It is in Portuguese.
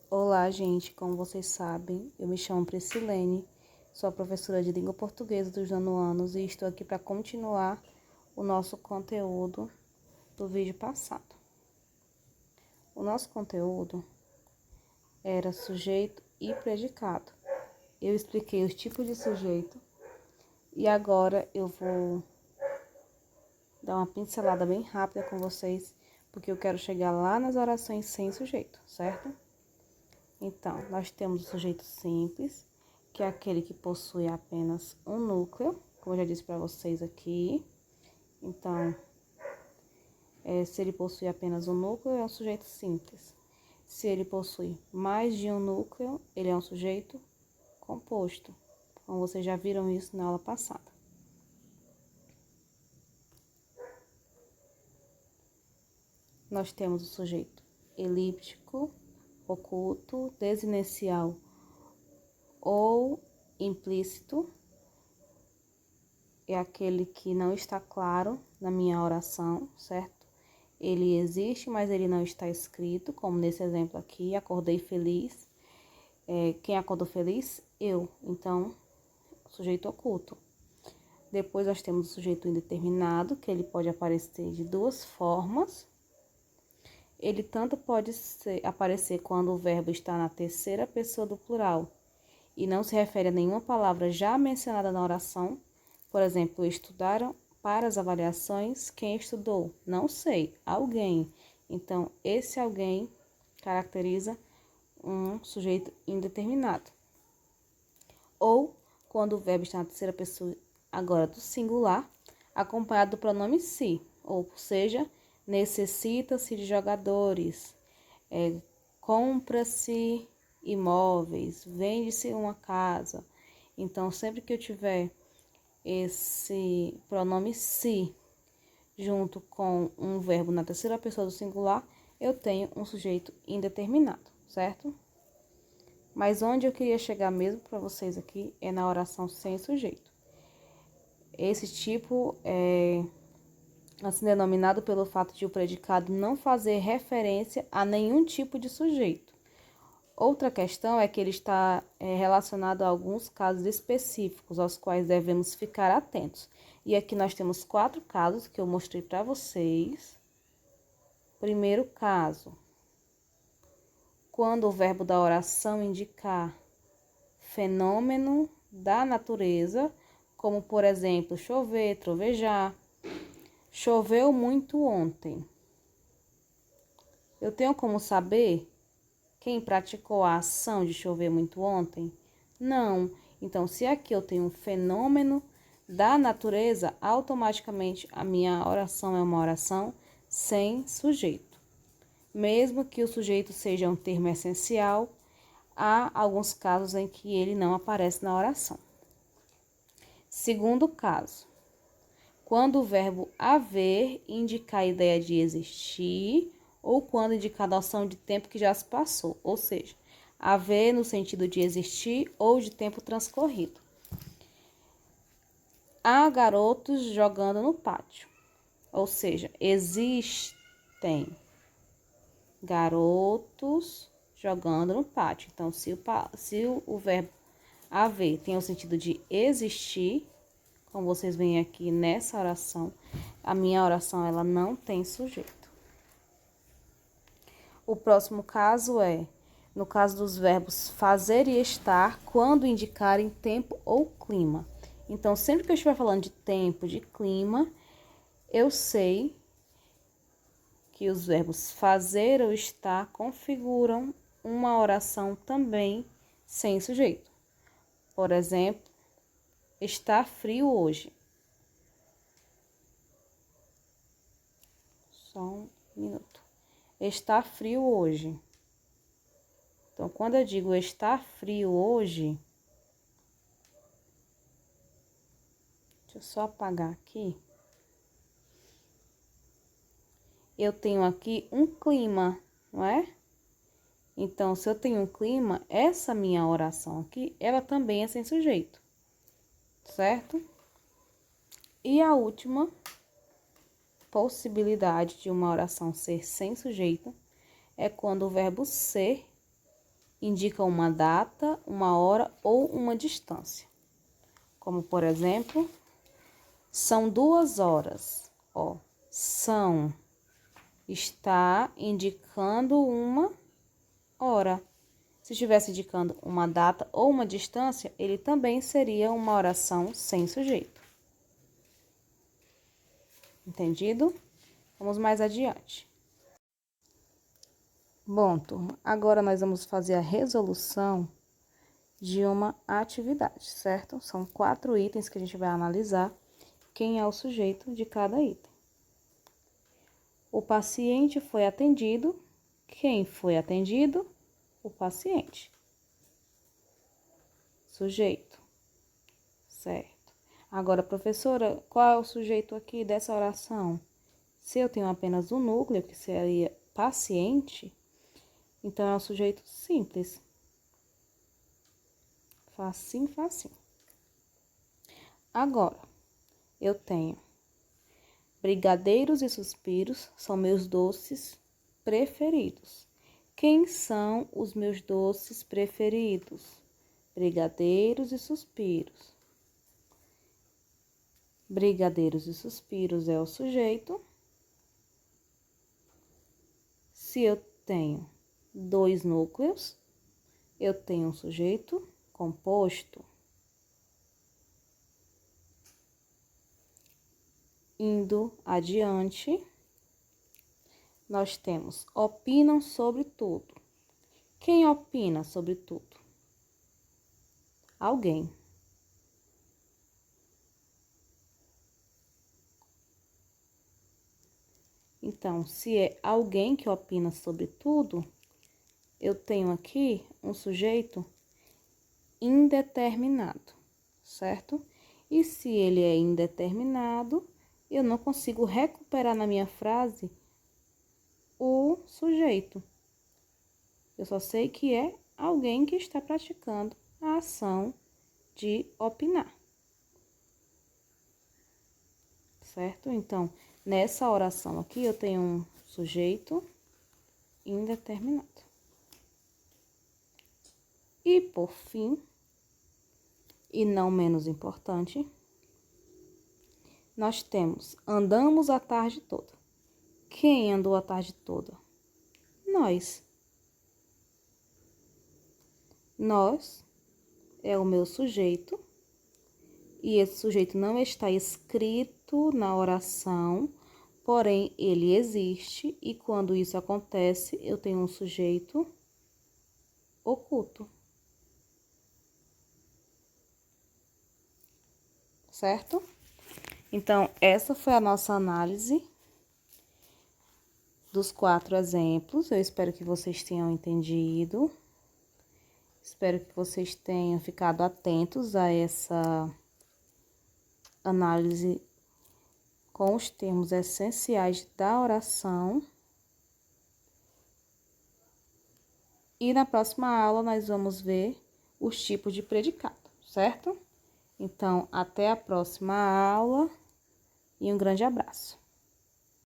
Olá, gente. Como vocês sabem, eu me chamo Priscilene, sou a professora de língua portuguesa dos nonoanos e estou aqui para continuar o nosso conteúdo do vídeo passado. O nosso conteúdo era sujeito e predicado. Eu expliquei os tipos de sujeito e agora eu vou dar uma pincelada bem rápida com vocês, porque eu quero chegar lá nas orações sem sujeito, certo? Então, nós temos o sujeito simples, que é aquele que possui apenas um núcleo, como eu já disse para vocês aqui. Então, se ele possui apenas um núcleo, é um sujeito simples. Se ele possui mais de um núcleo, ele é um sujeito composto, como vocês já viram isso na aula passada. Nós temos o sujeito elíptico, oculto, desinicial ou implícito. É aquele que não está claro na minha oração, certo? Ele existe, mas ele não está escrito, como nesse exemplo aqui, acordei feliz. Quem acordou feliz? Eu. Então, sujeito oculto. Depois nós temos o sujeito indeterminado, que ele pode aparecer de duas formas. Ele tanto pode aparecer quando o verbo está na terceira pessoa do plural e não se refere a nenhuma palavra já mencionada na oração. Por exemplo, estudaram para as avaliações. Quem estudou? Não sei. Alguém. Então, esse alguém caracteriza um sujeito indeterminado. Ou quando o verbo está na terceira pessoa agora do singular, acompanhado do pronome se, ou seja, necessita-se de jogadores, compra-se imóveis, vende-se uma casa. Então, sempre que eu tiver esse pronome se junto com um verbo na terceira pessoa do singular, eu tenho um sujeito indeterminado, certo? Mas onde eu queria chegar mesmo para vocês aqui é na oração sem sujeito. Esse tipo é assim denominado pelo fato de o predicado não fazer referência a nenhum tipo de sujeito. Outra questão é que ele está relacionado a alguns casos específicos, aos quais devemos ficar atentos. E aqui nós temos 4 casos que eu mostrei para vocês. Primeiro caso, quando o verbo da oração indicar fenômeno da natureza, como por exemplo, chover, trovejar. Choveu muito ontem. Eu tenho como saber quem praticou a ação de chover muito ontem? Não. Então, se aqui eu tenho um fenômeno da natureza, automaticamente a minha oração é uma oração sem sujeito. Mesmo que o sujeito seja um termo essencial, há alguns casos em que ele não aparece na oração. Segundo caso, quando o verbo haver indicar a ideia de existir ou quando indicar a noção de tempo que já se passou, ou seja, haver no sentido de existir ou de tempo transcorrido. Há garotos jogando no pátio, ou seja, existem garotos jogando no pátio. Então, se o verbo haver tem o sentido de existir, como vocês veem aqui nessa oração, a minha oração ela não tem sujeito. O próximo caso é, no caso dos verbos fazer e estar, quando indicarem tempo ou clima. Então, sempre que eu estiver falando de tempo, de clima, eu sei que os verbos fazer ou estar configuram uma oração também sem sujeito. Por exemplo, está frio hoje. Só um minuto. Está frio hoje. Então, quando eu digo está frio hoje, deixa eu só apagar aqui. Eu tenho aqui um clima, não é? Então, se eu tenho um clima, essa minha oração aqui, ela também é sem sujeito, certo? E a última possibilidade de uma oração ser sem sujeito é quando o verbo ser indica uma data, uma hora ou uma distância. Como, por exemplo, são 2 horas. Ó, são está indicando uma hora. Se estivesse indicando uma data ou uma distância, ele também seria uma oração sem sujeito. Entendido? Vamos mais adiante. Bom, turma, agora nós vamos fazer a resolução de uma atividade, certo? São 4 itens que a gente vai analisar quem é o sujeito de cada item. O paciente foi atendido. Quem foi atendido? O paciente. Sujeito. Certo. Agora, professora, qual é o sujeito aqui dessa oração? Se eu tenho apenas um núcleo, que seria paciente, então é o sujeito simples. Facinho, facinho. Agora, eu tenho brigadeiros e suspiros são meus doces preferidos. Quem são os meus doces preferidos? Brigadeiros e suspiros. Brigadeiros e suspiros é o sujeito. Se eu tenho 2 núcleos, eu tenho um sujeito composto. Indo adiante, nós temos opinam sobre tudo. Quem opina sobre tudo? Alguém. Então, se é alguém que opina sobre tudo, eu tenho aqui um sujeito indeterminado, certo? E se ele é indeterminado, eu não consigo recuperar na minha frase o sujeito. Eu só sei que é alguém que está praticando a ação de opinar. Certo? Então, nessa oração aqui, eu tenho um sujeito indeterminado. E, por fim, e não menos importante, nós temos andamos a tarde toda. Quem andou a tarde toda? Nós. Nós é o meu sujeito, e esse sujeito não está escrito na oração, porém ele existe, e quando isso acontece, eu tenho um sujeito oculto. Certo? Então, essa foi a nossa análise dos 4 exemplos. Eu espero que vocês tenham entendido. Espero que vocês tenham ficado atentos a essa análise com os termos essenciais da oração. E na próxima aula nós vamos ver os tipos de predicado, certo? Então, até a próxima aula e um grande abraço.